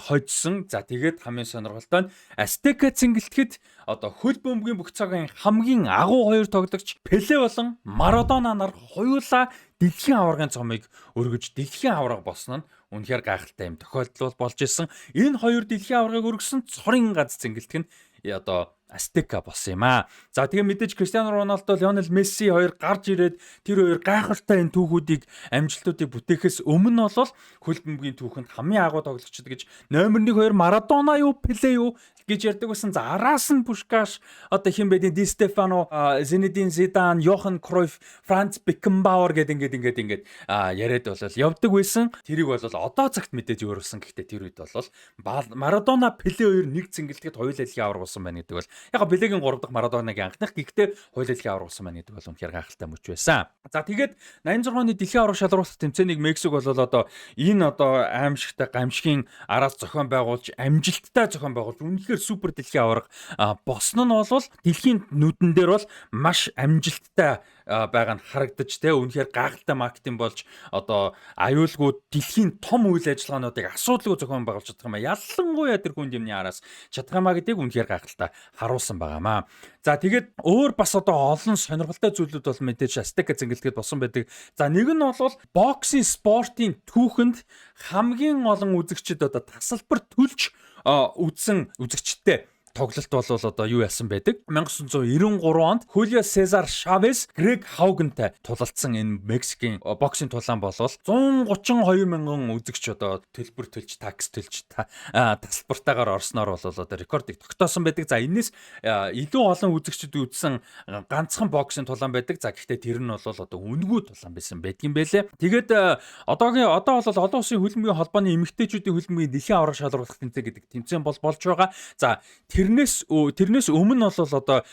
хожсон. За тэгээд хамгийн сонирхолтой нь Azteca цэнгэлтгэд одоо хөл бөмбөгийн бүх цагийн хамгийн агуу хоёр тоглогч Пеле болон Марадона нар хоёулаа дэлхийн аваргын цомыг өргөж дэлхийн аварга болсон нь үнэхээр гайхалтай юм тохиолдол болж исэн. Энэ хоёр дэлхийн аваргыг өргөсөн цорын гац цэнгэлтэг нь одоо Azteca болсон юм аа. За тэгээ мэдээж Криштиано Роналдо, Лионел Месси хоёр гарч ирээд тэр хоёр гайхалтай энэ түүхүүдийг амжилтуудыг бүтээхээс өмнө бол хөл бөмбөгийн түүхэнд хамгийн агуу тоглогчд гэж номер 1 2 Марадона юу, Пеле юу гэж ярьдаг байсан. За араас нь Пушкаш, одоо хин бэ Ди Стефано, Зинедин Зидан, Йохан Кройф, Франц Бекенбауэр гэдэг ингээд яриад бол явдаг байсан. Тэрийг бол одоо цагт мэдээж өөрөсөн. Гэхдээ тэр үед бол Марадона, Пеле хоёр нэг цэнгэлтэд хоёулаа дэлхийн аварга болсон байна гэдэг бол яг Пелегийн 3 дахь Марадонагийн анхных гэхдээ хоёулаа дэлхийн аварга болсон байна гэдэг бол үнэхээр гайхалтай мөч байсан. За тэгээд 86 оны дэлхийн аварга шалралт тэмцээнийг Мексик бол одоо энэ одоо аимшигтай гамшигын араас зохион байгуулж амжилттай зохион байгуулж үнэхээр супер дэлхийн аварга босон нь бол дэлхийн нүдэн дээр бол маш амжилттай байгаа нь харагдаж те үнэхээр гайхалтай маркетинг болж одоо аюулгүй дэлхийн том үйл ажиллагаануудыг асуудалгүй зохион байгуулж чадах юм а. Ялангуяа тэр хүн юмны араас чадах юмаа гэдгийг үнэхээр гайхалтай харуулсан байгаамаа. За тэгээд өөр бас одоо олон сонирхолтой зүйлүүд бол мэдээж Azteca цэнгэлтгэд босон байдаг. За нэг нь бол боксинг спортын түүхэнд хамгийн олон үзэгчид одоо тасалбар төлж үзсэн үзэгчтэй тоглолт бол одоо юу яасан байдаг? 1993 онд Хулио Сезар Шавес Грег Хаугентай тулалдсан энэ Мексикийн боксинг тулаан бол 132 мянган үзэгч одоо төлбөр төлж такс төлж тасалбартаагаар орсноор бол одоо рекордыг тогтоосон байдаг. За энэс илүү олон үзэгчид үзсэн ганцхан боксинг тулаан байдаг. За гэхдээ тэр нь бол одоо үнэгүй тулаан байсан байдгийн байлээ. Тэгээд одоо бол олон улсын хөлбөмбөгийн холбооны эмэгтэйчүүдийн хөлбөмбөгийн дэлхийн аварга шалруулах тэмцээн гэдэг тэмцээн болж байгаа. За тэрнээс өмнө бол одоо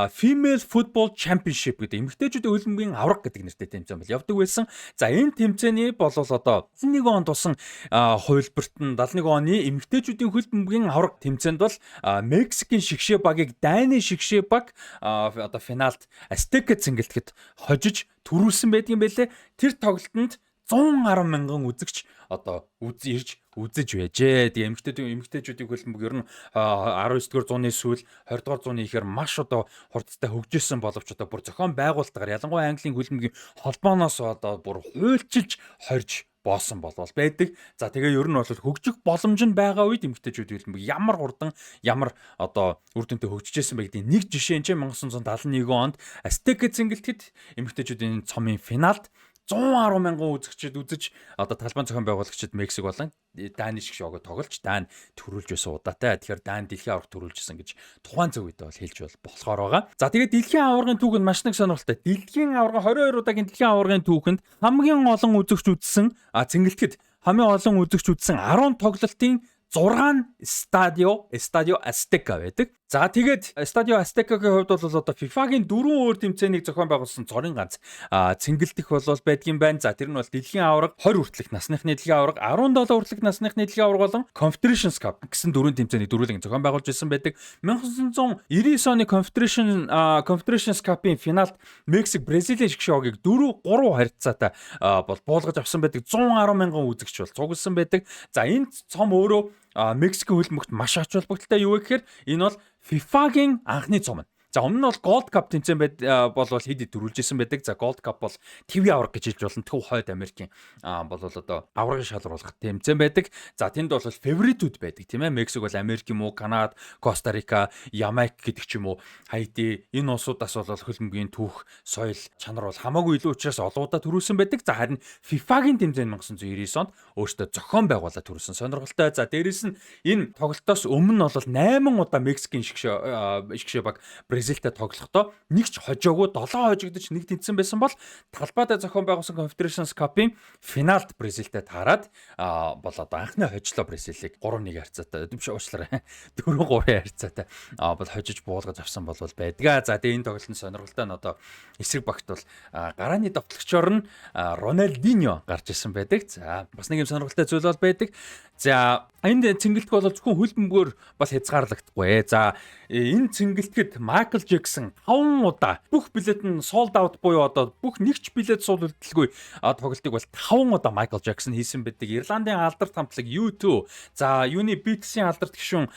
Female Football Championship гэдэг эмэгтэйчүүдийн хөлбөмбөгийн аварга гэдэг нэртэй тэмцээн бол явдаг байсан. За энэ тэмцээний бол одоо 71 онд тусан хувилбарт нь 71 оны эмэгтэйчүүдийн хөлбөмбөгийн аварга тэмцээнд бол Мексикийн шигшээ багийг Дайны шигшээ баг одоо финалд Azteca цэнгэлтгэд хожиж төрүүлсэн байдгийн байлээ. Тэр тоглолтод 110 мянган үзэгч одоо ирж үзэж байжээ. Тэгээ эмэгтэйчүүдийн хөлбөмбөг ер нь 19-р зууны сүүл 20-р зууны ихээр маш одоо хурдтай хөгжижсэн боловч одоо бүр зохион байгуулалтаар ялангуяа Английн хөлбөмбөгийн холбооноос одоо бүр хуульчилж хорж боосон болвол байдаг. За тэгээ ер нь бол хөгжих боломж нь байгаа үед эмэгтэйчүүд хөлбөмбөг ямар хурдан ямар одоо үр дүнтэй хөгжижсэн бэ гэдэг нэг жишээ нь 1971 онд Azteca цэнгэлтгэд эмэгтэйчүүдийн цомын финалд 110 мянган үзэгчид үзэж одоо талбайн зохион байгуулагчид Мексик болон Дайны шиг шоуг тоглож Дайн төрүүлж байсан удаатай. Тэгэхээр Дайн дэлхийн аварга төрүүлжсэн гэж тухайн цаг үед бол хэлж болохоор байгаа. За тэгээд дэлхийн аваргын түүхэнд маш нэг сонирхолтой. Дэлхийн аварга 22 удаагийн дэлхийн аваргын түүхэнд хамгийн олон үзэгч үзсэн цэнгэлтгэд хамгийн олон үзэгч үзсэн 10 тоглолтын 6 Estadio Azteca байдаг. За тэгээд Estadio Azteca-гийн хувьд бол одоо FIFA-гийн 4 өөр тэмцээнийг зохион байгуулсан цорын ганц цэнгэлдэх бол байдгийн байна. За тэр нь бол дэлхийн аварга 20 хүртэлх насныхны дэлхийн аварга, 17 хүртэлх насныхны дэлхийн аварга болон Confederations Cup гэсэн 4 тэмцээний дөрвөлийг зохион байгуулж байсан байдаг. 1999 оны Confederations Cup-ийн финалд Мексик Бразилийн шгшөөгийг 4-3 харьцаатай бол буулгаж авсан байдаг. 110 мянган үзэгч бол цугласан байдаг. За энэ цом өөрөө Мексикийн хөлбөмбөгт маш ач холбогдолтой юу вэ гэхээр энэ бол FIFA-гийн анхны цом. За өмнө нь бол Gold Cup тэмцээн бол хэд төрүүлжсэн байдаг. За Gold Cup бол ТV аварга гэж хэлж болно. Төв хойд Америкийн бол одоо аваргын шалруулах тэмцээн байдаг. За тэнд бол фаворитууд байдаг тийм ээ. Мексик бол Америк юм уу, Канада, Коста Рика, Ямайк гэдэг ч юм уу, Хайти энэ улсуудаас бол хөлбөмбөгийн түүх, соёл, чанар бол хамаагүй илүү учраас олоодаа төрүүлсэн байдаг. За харин FIFA-гийн тэмцээн 1999 онд өөртөө зохион байгуулаад төрүүлсэн сонирхолтой. За дээрэс нь энэ тоглолтоос өмнө бол 8 удаа Мексикийн шгшээ баг Бразилтай тоглохдоо нэг ч хожоогүй 7 хожигдож нэг тэнцсэн байсан бол талбайдаа зохион байгуулсан Confederations Cup-ийн финалд Бразилтай таарад бол одоо анхны хожлоо Бразилийг 3-1 харьцаатай биш уучлаарай 4-3 харьцаатай бол хожиж буулгаж авсан бол байдаг. За тэгээ энэ тоглолтын сонирхолтой нь одоо эсрэг багт бол гарааны давтлагчор нь Роналдиньо гарч ирсэн байдаг. За бас нэг юм сонирхолтой зүйл бол байдаг. За энэ цэнгэлтг бол зөвхөн хөлбөмбөгөөр бас хязгаарлагдахгүй. За энэ цэнгэлтгэд Майкл Джексон 5 удаа бүх билет нь sold out буюу одоо бүх нэгч билет суул үлдэлгүй тоглолтыг бол 5 удаа Майкл Джексон хийсэн байдаг. Ирландын алдарт хамтлаг U2, за юуны Beatles-ийн алдарт гишүүн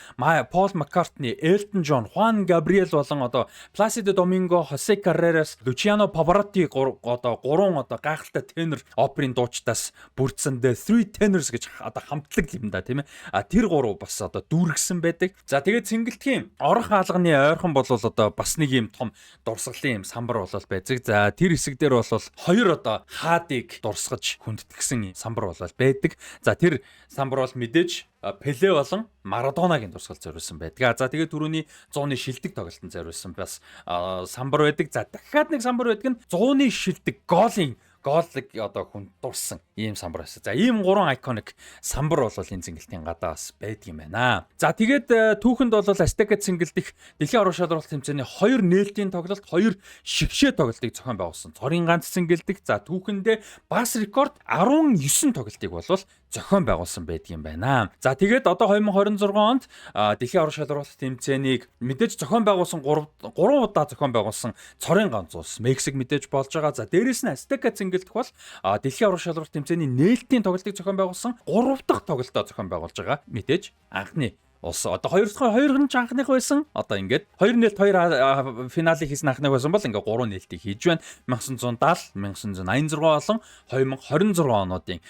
Пол Маккартни, Элтон Джон, Хуан Габриэл болон одоо Пласидо Доминго, Хосе Каррерас, Лучиано Паваротти одоо 3 одоо гайхалтай тенор оперын дуучдаас бүрдсэн The Three Tenors гэж одоо хамтлаг юм да тийм ээ. Тэр 3 бас одоо дүүргсэн байдаг. За тэгээд цэнгэлтгийн орох хаалганы ойрхон бол одоо бас нэг юм том дурсгалын юм самбар болол байдаг. За тэр хэсэг дээр бол 2 одоо хаадыг дурсгаж хүндэтгсэн самбар болол байдаг. За тэр самбар бол мэдээж Пеле болон Марадонагийн дурсгал зориулсан байдаг. За тэгээд түрүүний 100-ны шилдэг тоглолтод зориулсан бас самбар байдаг. За дахиад нэг самбар байдаг нь 100-ны шилдэг голын голыг одоо хүн дурсан ийм самбар байсан. За ийм 3 iconic самбар бол энэ цэнгэлтийн гадаа бас байдаг юм байна. За тэгээд түүхэнд бол Azteca цэнгэлдэх дэлхийн уран шалралт тэмцээний 2 нээлтийн тоглолт, 2 шигшээ тоглолтыг зохион байгуулсан. Цорын ганц цэнгэлдэх. За түүхэндээ бас рекорд 19 тоглолтыг бол зохион байгуулсан байдаг юм байна. За тэгээд одоо 2026 онд дэлхийн уран шалралт тэмцээнийг мэдээж зохион байгуулсан 3 удаа зохион байгуулсан цорын ганц улс Мексик мэдээж болж байгаа. За дээрэс нь Azteca цэнгэлдэх бол дэлхийн уран шалралт тэмцээний нээлтийн тоглолтыг зохион байгуулсан 3 дахь тоглолтоо зохион байгуулж байгаа. Мэдээж анхны улс одоо 2 нь ч анхных байсан. Одоо ингээд 2 нээлт 2 финалыг хийсэн анхных байсан бол ингээд 3 нээлтийг хийж байна. 1970, 1986 болон 2026 онуудын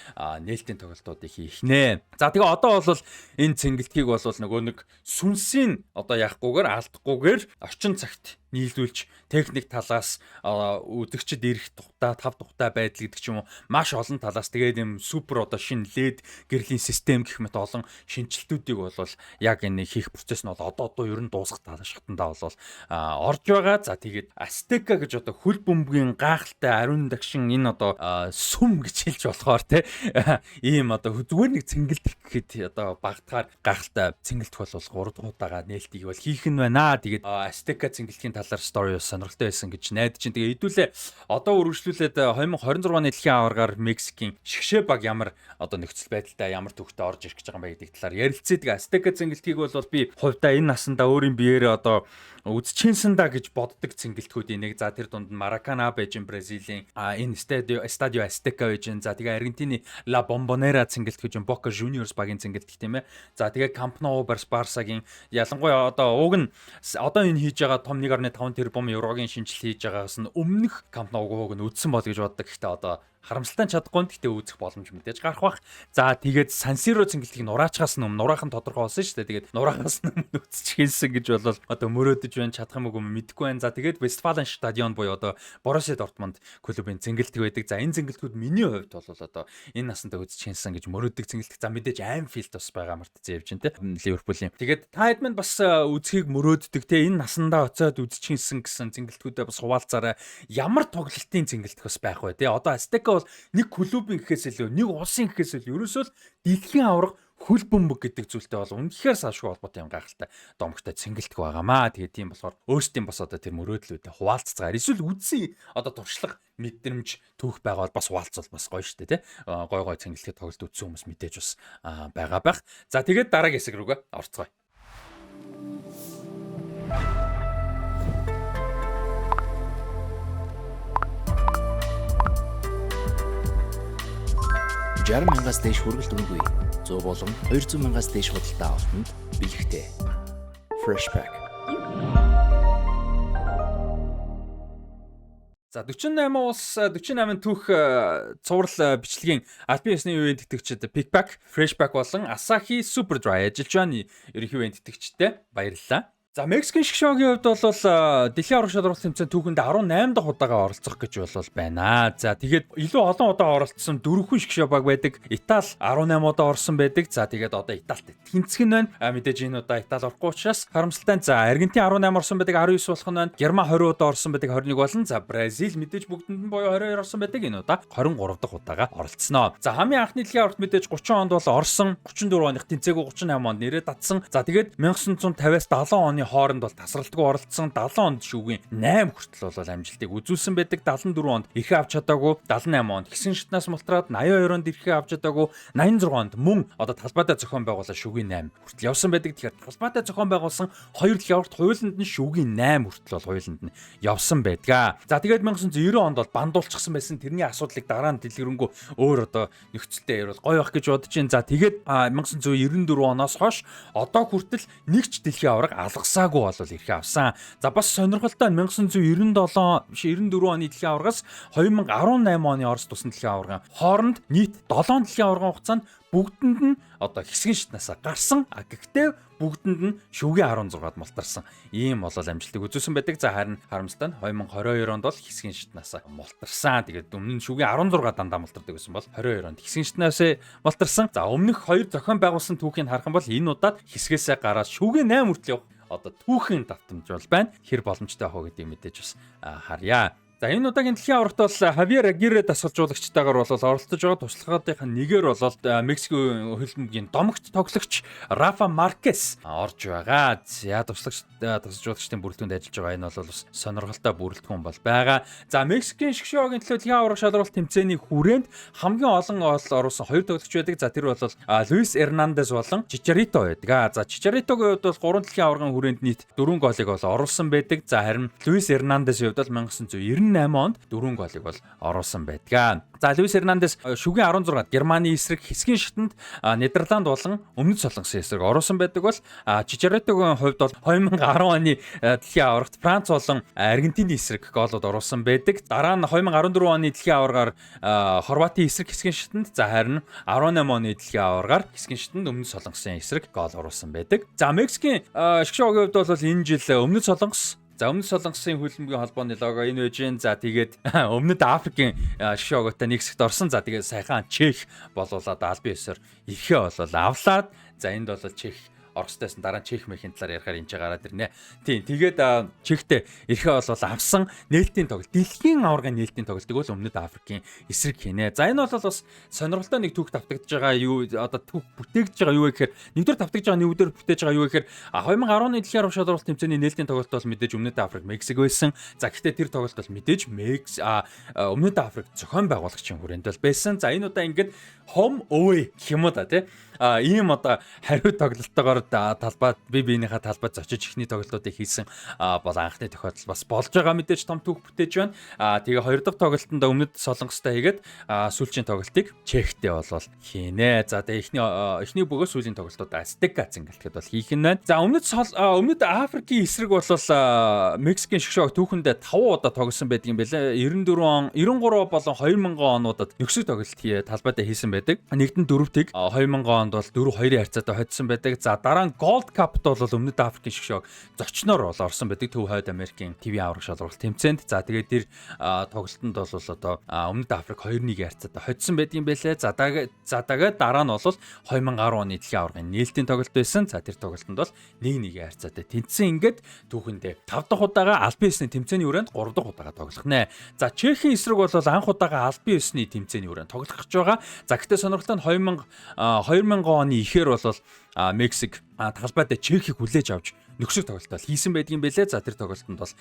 нээлтийн тоглолтуудыг хийх нэ. За тэгээ одоо бол энэ цэнгэлтгийг бол нөгөө нэг сүнсийн одоо яахгүйгээр алдахгүйгээр орчин цагт нийлүүлж техник талаас үдэгчд ирэх тухтай, тав тухтай байдал гэдэг ч юм уу маш олон талаас тэгээд юм супер одоо шинэ LED гэрлийн систем гэх мэт олон шинжилтүүдийг бол яг энэ хийх процесс нь бол одоо ер нь дуусах шатандаа бол орж байгаа. За тэгээд Azteca гэж одоо хөл бөмбөгийн гайхалтай ариун дагшин энэ одоо сүм гэж хэлж болохоор те ийм одоо зүгээр нэг цэнгэлдэх гэхэд одоо багтахаар гайхалтай цэнгэлдэх бол 3 дахь удаага нээлтийг бол хийх нь байна. Тэгээд Azteca цэнгэлдэхийн талаар story сонирхолтой байсан гэж найдаж чинь. Тэгээ хэдүүлээ одоо үргэлжлүүлээд 2026 оны дэлхийн аваргаар Мексикийн шигшээ баг ямар одоо нөхцөл байдалтай ямар төвхтө орж ирэх гэж байгаа юм бэ гэдэг талаар ярилцээ. Тэгээ Azteca цэнгэлтгийг бол би хувьдаа энэ насандаа өөрийн биеэрээ одоо үзчихсэн да гэж боддог цэнгэлтгүүдийн нэг. За тэр дунд нь Maracanã байж Бразилийн энэ Estadio Azteca байж. За тэгээ Аргентины La Bombonera цэнгэлт гэж Boca Juniors багийн цэнгэлт тийм ээ. За тэгээ Camp Nou Barçaгийн ялангуяа одоо уг нь одоо энэ хийж байгаа том 1.5 тэрбум еврогийн шинжил хийж байгаагаас нь өмнөх Camp Nou-г нь үдсэн бол гэж боддог. Гэхдээ одоо харамсалтай чадахгүй. Гэхдээ үүсэх боломж мэдээж гарах бах. За тэгээд San Siro цэнгэлтийг нураачгаас нь нураахан тодорхой болсон шүү дээ. Тэгээд нураахаас нь үсчихсэн гэж бол одоо мөрөөдөж байна, чадах юм уу мэдэхгүй байна. За тэгээд Westfalen Stadion буюу одоо Borussia Dortmund клубын цэнгэлтэг байдаг. За энэ цэнгэлтгүүд миний хувьд бол одоо энэ насандаа үсчихсэн гэж мөрөөдөг цэнгэлтэг. За мэдээж Anfield бас байгаа мартцсан явж байна те. Ливерпулийн. Тэгээд та хэд минь бас үзхийг мөрөөддөг те. Энэ насандаа оцоод үсчихсэн гэсэн цэнгэлтгүүдээ бас хуваалцаарай. Ямар тоглолтын цэнгэлтэх бас байх вэ те. Одоо Azteca бол нэг клубын гэхээс илүү, нэг улсын гэхээс илүү ерөөсөө дэлхийн аварга хөл бөмбөг гэдэг зүйлтэй бол үнэхээр салшгүй холбоотой юм гайхалтай домогтой цэнгэлтэх байгаамаа. Тэгээд тийм болохоор өөрсдийн бас одоо тэр мөрөөдлүүдэд хуваалццгаар эсвэл үдсийн одоо туршлага мэдрэмж түүх байгаа бол бас хуваалцвал бас гоё шүү дээ тий. Гой гой цэнгэлтэд тоглолт үтсэн хүмүүс мэдээж бас байгаа байх. За тэгээд дараагийн хэсэг рүүгээ орцгоё. $60,000-аас дээш хүргэлт үнэгүй 100 болон 200,000-аас дээш худалдаа авалтанд бэлэгтэй. Freshback. За 48 улс 48 түүх цуврал бичлэгийн албан ёсны үеийн тэтгэгчид Pickback, Freshback болон Asahi Superdry ажиллаж байна. Ерөнхий үеийн тэтгэгчтэй баярлалаа. За Мексикийн шгшөөгийн хувьд бол дэлхийн уран шалралт тэмцээний түүхэнд 18 дахь удаага оролцох гэж бол байна. За тэгээд илүү олон удаа оролцсон 4 хүн шгшөө баг байдаг. Итали 18 удаа орсон байдаг. За тэгээд одоо Италид тэнцэх нь байна. Мэдээж энэ удаа Итали орохгүй учраас харамсалтай. За Аргентин 18 орсон байдаг, 19 болох нь байна. Герман 20 удаа орсон байдаг, 21 болно. За Бразил мэдээж бүгдэнд нь буюу 22 орсон байдаг. Энэ удаа 23 дахь удаага оролцсноо. За хамгийн анхны дэлхийн аварт мэдээж 30 онд бол орсон, 34 оных тэнцээгүй, 38 онд нэрээ татсан. За тэгээд 1950-аас 70 оны хооронд бол тасралтгүй оролцсон. 70 онд шүүгийн 8 хүртэл бол амжилтыг үзүүлсэн байдаг. 74 онд эрхээ авч чадаагүй, 78 онд хэсэг шатнаас мултраад, 82 онд эрхээ авч чадаагүй, 86 онд мөн одоо талбайдаа зохион байгуулсан шүүгийн 8 хүртэл явсан байдаг. Тэгэхээр талбайдаа зохион байгуулсан 2 дэлхийн аварт хуулинд нь шүүгийн 8 хүртэл бол хуулинд нь явсан байдаг. За тэгээд 1990 онд бол бандуулчихсан байсан. Тэрний асуудлыг дараа нь дэлгэрэнгүй өөр одоо нөхцөлтэй ярил гоё байх гэж бодож байна. За тэгээд 1994 оноос хойш одоо хүртэл нэг ч дэлхийн аварга алгасаагүй бол эрхээ авсан. За бас сонирхолтой нь 1997-94 оны дэлхийн аваргаас 2018 оны Орос тусан дэлхийн аваргын хооронд нийт 7 дэлхийн аваргын хугацаанд бүгдэнд нь одоо хэсгийн шатнасаа гарсан. Гэхдээ бүгдэнд нь шүүгийн 16-д мултарсан. Ийм бол амжилтыг үзүүлсэн байдаг. За харин харамсалтай нь 2022 онд бол хэсгийн шатнасаа мултарсан. Тэгээд өмнө нь шүүгийн 16 дандаа мултардаг байсан бол 22 онд хэсгийн шатнасаа мултарсан. За өмнөх 2 зохион байгуулсан түүхийг харах юм бол энэ удаад хэсгээсээ гараад шүүгийн 8 хүртэл явах одоо түүхийн давтамж бол байна. Хэр боломжтой хоо гэдэг мэдээж бас харъя. За энэ удаагийн дэлхийн аврагт бол Хавьер Агире дасгалжуулагчтайгаар бол оролцож байгаа туслахуудын нэгээр бол Мексикийн хөлбөмбөгийн домогт тоглогч Рафа Маркес орж байгаа. За туслагч дасгалжуулагчдын бүрэлдэхүүнд ажиллаж байгаа энэ бол бас сонирхолтой бүрэлдэхүүн бол байгаа. За Мексикийн шгшөөгийн төлөө дэлхийн авраг шалралт тэмцээний хүрээнд хамгийн олон гол оруулсан 2 тоглогч байдаг. За тэр бол Луис Эрнандес болон Чичарито байдаг. За Чичаритогийн хувьд бол 3 дэлхийн аврагын хүрээнд нийт 4 голыг бол оруулсан байдаг. За харин Луис Эрнандесийн хувьд бол 1998 онд 4 голыг бол оруулсан байдаг. За Луис Эрнандес шүгэн 16-д Германы эсрэг хэсгийн шатанд Нидерланд болон Өмнөд Солонгосын эсрэг оруулсан байдаг бол Чичаритогийн хувьд бол 2010 оны дэлхийн аврагт Франц болон Аргентины эсрэг голууд оруулсан байдаг. Дараа нь 2014 оны дэлхийн аврагаар Хорватын эсрэг хэсгийн шатанд, за харин 18 оны дэлхийн аврагаар хэсгийн шатанд Өмнөд Солонгосын эсрэг гол оруулсан байдаг. За Мексикийн шгшөөгийн хувьд бол энэ жил Өмнөд Солонгос, за Өмнөд Солонгосын хөлбөмбөгийн холбооны лого энэ байж гэн. За тэгээд Өмнөд Африкийн шгшөөгтэй нэг хэсэгт орсон. За тэгээд саяхан Чех болуулаад албан ёсоор ирэхээ болол авлаад, за энд бол Чех оростойсэн дараа нь Чех мэхийн талаар ярихаар энэ ч гараад ирнэ. Тийм. Тэгээд Чехтэй ирэхээ бол авсан нээлтийн тоглолт. Дэлхийн аваргын нээлтийн тоглолтыг бол Өмнөд Африкийн эсрэг хийнэ. За энэ бол бас сонирхолтой нэг түүх давтагдж байгаа юу, одоо түүх бүтээгдэж байгаа юу гэхээр, нэгдүгээр давтагдж байгаа нэгдүгээр бүтээж байгаа юу гэхээр 2010 оны дэлхийн аварга шалралт тэмцээний нээлтийн тоглолт бол мэдээж Өмнөд Африк Мексик байсан. За гэхдээ тэр тоглолт бол мэдээж Өмнөд Африк зохион байгуулагчийн хүрээнд бол байсан. За энэ удаа ингээд home away гэх юм уу да тий. Ийм одоо хариу тоглолтоогоор талбайд биенийхээ талбайд зочиж ихний тоглолтуудыг хийсэн бол анхны тохиолдол бас болж байгаа, мэдээж том түүх бүтээж байна. Тэгээ хоёр дахь тоглолтод Өмнөд Солонгостой хийгээд сүүлчийн тоглолтыг Чехтэй болвол хийнэ. За тэгээ эхний бөгөөс сүүлийн тоглолтууд Azteca зингэлтгэд бол хийх нь байна. За Өмнөд Африкийн эсрэг бол Мексикийн шгшөг түүхэндээ 5 удаа тоглосон байдаг юм байлаа. 94 он, 93 болон 2000 онуудад нөхцөл тоглолт талбайдаа хийсэн байдаг. Нэгдэн дөрөвтийг 2000 бол 4-2 харьцаатай хоцсон байдаг. За дараа нь Gold Cup-д бол Өмнөд Африкийн шгшөг зочноор бол орсон байдаг. Төв Хойд Америкийн ТV авраг шалралт тэмцээнд. За тэгээд тэр тоглолтод бол одоо Өмнөд Африк 2-1 харьцаатай хоцсон байдаг юм байлээ. За тэгээд дараа нь бол 2010 оны дэлхийн аврагын нээлтийн тоглолт байсан. За тэр тоглолтод бол 1-1 харьцаатай тэнцсэн. Ингээд түүхэндээ 5 дахь удаага албан ёсны тэмцээний хүрээнд 3 дахь удаага тоглох нэ. За Чехийн эсрэг бол анх удаага албан ёсны тэмцээний хүрээнд тоглох гэж байгаа. За гэхдээ сонирхолтой нь 2000 оны ихээр бол Мексик талбайдаа Чехийг хүлээж авч нөхцөл тоглолтоо хийсэн байдгийн байлээ. За тэр тоглолтод бол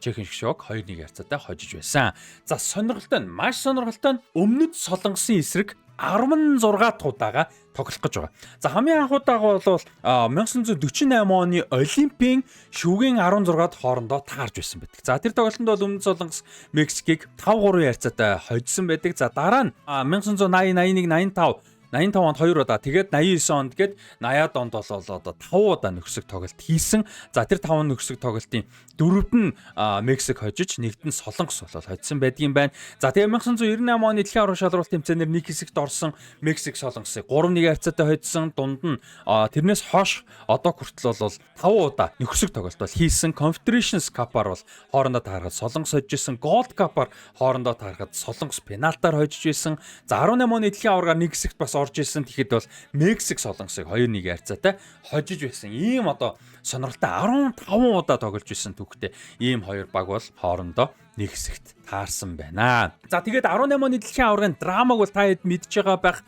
Чехийн шгшөг 2-1 харьцаатай хожиж байсан. За сонирхолтой нь, маш сонирхолтой нь Өмнөд Солонгосын эсрэг 16 дахь удаага тоглох гэж байгаа. За хамгийн анх удаага бол 1948 оны Олимпийн шүгээн 16-д хоорондоо таарж байсан байдаг. За тэр тоглолтод бол Өмнөд Солонгос Мексикийг 5-3 харьцаатай хожсон байдаг. За дараа нь 1980, 81, 85 онд 2 удаа, тэгээд 89 онд гээд 80-ад онд бол одоо 5 удаа нөхцөг тоглолт хийсэн. За тэр 5 нөхцөг тоглолтын 4-д нь Мексик хожиж, нэгд нь Солонгос бол хоцсон байдгийн байна. За тэгээ 1998 оны дэлхийн авраг шалралт тэмцээнээр нэг хэсэгт орсон Мексик Солонгосыг 3-1 харьцаатай хоцсон. Дунд нь тэрнээс хойш одоо хүртэл бол 5 удаа нөхцөг тоглолт бол хийсэн. Confederations Cup-аар бол хоорондоо таарахад Солонгос хожиж исэн. Gold Cup-аар хоорондоо таарахад Солонгос пенальтаар хожиж исэн. За 18 оны дэлхийн аврагаар нэг хэсэгт бас орж исэн. Тэгэхэд бол Мексик Солонгосыг 2-1 харьцаатай хожиж байсан. Ийм одоо сонирхолтой 15 удаа тоглож исэн түүхтэй ийм хоёр баг бол хоорондоо нэг хэсэгт таарсан байна. За тэгээд 18 оны дэлхийн аврагын драмаг бол та хэд мэдж байгаа байх.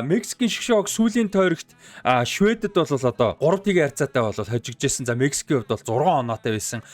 Мексикийн шгшөг сүүлийн тойрогт Шведэд бол одоо 3-1 харьцаатай бол хожигджсэн. За Мексикийн хувьд бол 6 оноотой байсан.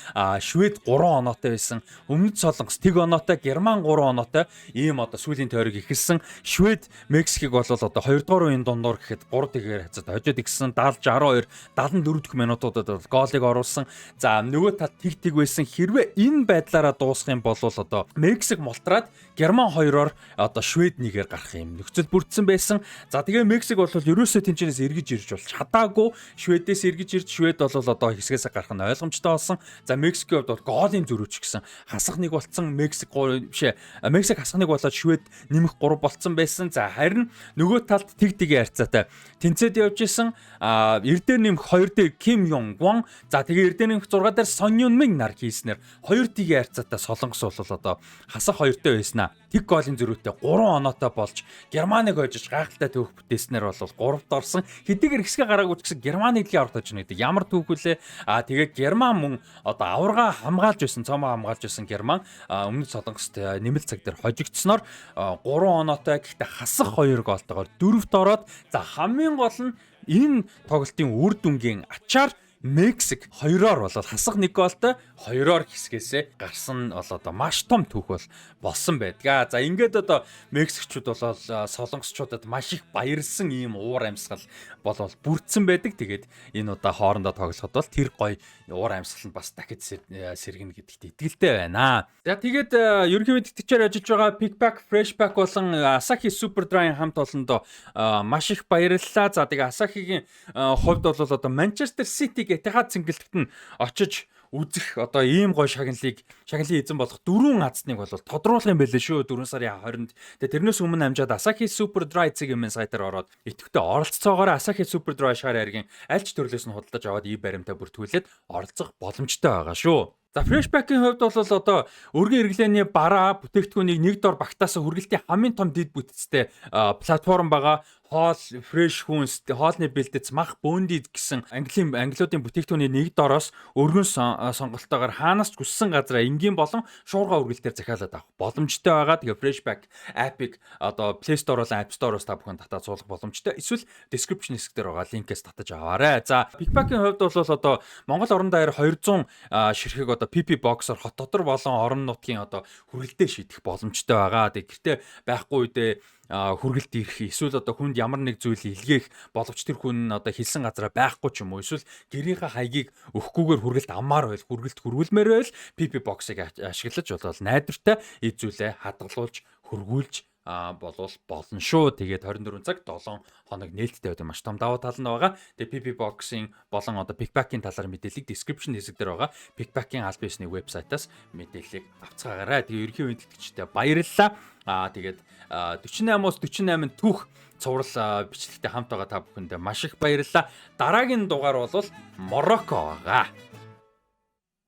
Швед 3 оноотой байсан. Өмнөд Солонгос 1 оноотой, Герман 3 оноотой. Ийм одоо сүүлийн тойрог эхэлсэн. Швед Мексикийг бол одоо 2 дугаар үеийн дундуур гэхэд 3-1 харьцаатай хожоод игсэн. 70-62, 74 дэх минутуудад бол гоолыг оруулсан. За нөгөө талд тэг байсан. Хэрвээ энэ байдлаараа дуусах юм бол одоо Мексик мултраад Герман 2-оор одоо Швед 1-ээр гарах юм нөхцөл бүрдсэн байсан. За тэгээ Мексик бол ерөөсөө тэнцэнээс эргэж ирж бол чадаагүй. Шведээс эргэж ирж Швед бол одоо хэсгээс гарах нь ойлгомжтой болсон. За Мексикийн хувьд бол гоолын зөрүүч гэсэн хасах нэг болцсон. Мексик хасах нэг болоод Швед нэмэх 3 болцсон байсан. За харин нөгөө талд тэг-тэгийн харьцаатай тэнцээд явж исэн. Эрдээр нэмэх 2 дээр Ким Йонг Вон. За тэгээ эрдээр нэмэх 6 дээр Сон Юн Минг нар хийснээр 2-1 харьцаатай Солонгос бол одоо хасах 2-тэй байснаа. Тэг голын зөрүүтэй 3 оноотой болж Германыг хожиж гайхалтай төвх бүтээснээр бол 3-т орсон. Хэдийгээр хэсгээ гараагүй ч гэсэн Германы эдлийн аврагт очно гэдэг. Ямар түүх вүлээ? Тэгээд Герман мөн одоо аварга хамгаалж байсан, цомоо хамгаалж байсан Герман өмнөд Солонгост нэмэлт цаг дээр хожигдсноор 3 оноотой гэхдээ хасах 2 голтойгоор 4-т ороод за хамгийн гол нь энэ тоглолтын үр дүнгийн ачаар Мексик 2-оор болоод хасах 1 голтой 2-оор хэсгээсээ гарсан бол одоо маш том түүх бол болсон байдгаа. За ингээд одоо Мексикчууд бол солонгосчуудад маш их баярлсан ийм уур амьсгал бол бүрдсэн байдаг. Тэгээд энэ удаа хоорондоо тоглоход бол тэр гоё уур амьсгал нь бас дахид сэргэнэ гэдэгт итгэлтэй байна. За тэгээд ерөнхийдөө тэтгэгчээр ажиллаж байгаа Pickback, Freshback болон Asahi Super Dry-ийн хамт олондоо маш их баярлалаа. За тэгээд Asahi-гийн хувьд бол одоо Manchester City-г Этихад цэнгэлэгт нь очиж үзэх одоо ийм гоё шагналын эзэн болох 4 азныг бол тодруулах юм байлээ шүү 4 сарын 20-нд. Тэгээ тэрнээс өмнө амжаад Asahi Super Dry цэгийн сайтаар ороод идэвхтэй оролцоогоор Asahi Super Dry шар айргийн аль ч төрлөөс нь худалдаж аваад баримтаа бүртгүүлээд оролцох боломжтой байгаа шүү. За Freshback-ийн хувьд бол одоо өргөн хэрэглээний бараа бүтээгдэхүүнийг нэг дор багтаасан хүргэлтийн хамгийн том дэд бүтцтэй платформ байгаа. Хоол, фреш хүнс, хоолны бэлтгэц, мах, бөөндид гэсэн англиудын бүтээгдэхүүний нэг дороос өргөн сонголтоогоор хаанаас ч хүссэн газараа энгийн болон шуурга үргэлтээр захиалаад авах боломжтой байгаа. Тэгээ Freshback app-ыг одоо Play Store болон App Store-оос та бүхэн татаад суулгах боломжтой. Эсвэл description хэсгээр байгаа линкээс татаж аваарай. За Pickback-ийн хувьд бол одоо Монгол орон даяар 200 ширхэг одоо PP Box-оор хот дотор болон орон нутгийн одоо хүргэлтээ шийдэх боломжтой байгаа. Тэгээ гэртээ байхгүй үедээ хүргэлт ирэх эсвэл одоо хүнд ямар нэг зүйл илгээх боловч тэр хүн одоо хэлсэн газараа байхгүй ч юм уу эсвэл гэрийнхээ хаягийг өгөхгүйгээр хүргэлт аммаар байл хүргэлт хөрвүүлмээр байл PP Box-ыг ашиглаж болол найдвартай эд зүйлээ хадгалуулж хөргүүлж болвол болно шүү. Тэгээд 24 цаг 7 хоног нээлттэй байдаг маш том давуу тал нь байгаа. Тэгээд PP Box-ийн болон одоо Pickback-ийн талаар мэдээллийг description хэсэг дээр байгаа. Pickback-ийн аль биесний вебсайтаас мэдээллийг авцгаагаарай. Тэгээд ерөнхий мэдээлэгчтэй баярлалаа. Тэгээд 48-аас 48 түүх цуврал бичлэгтэй хамт байгаа та бүхэндээ маш их баярлалаа. Дараагийн дугаар бол Морокко байгаа.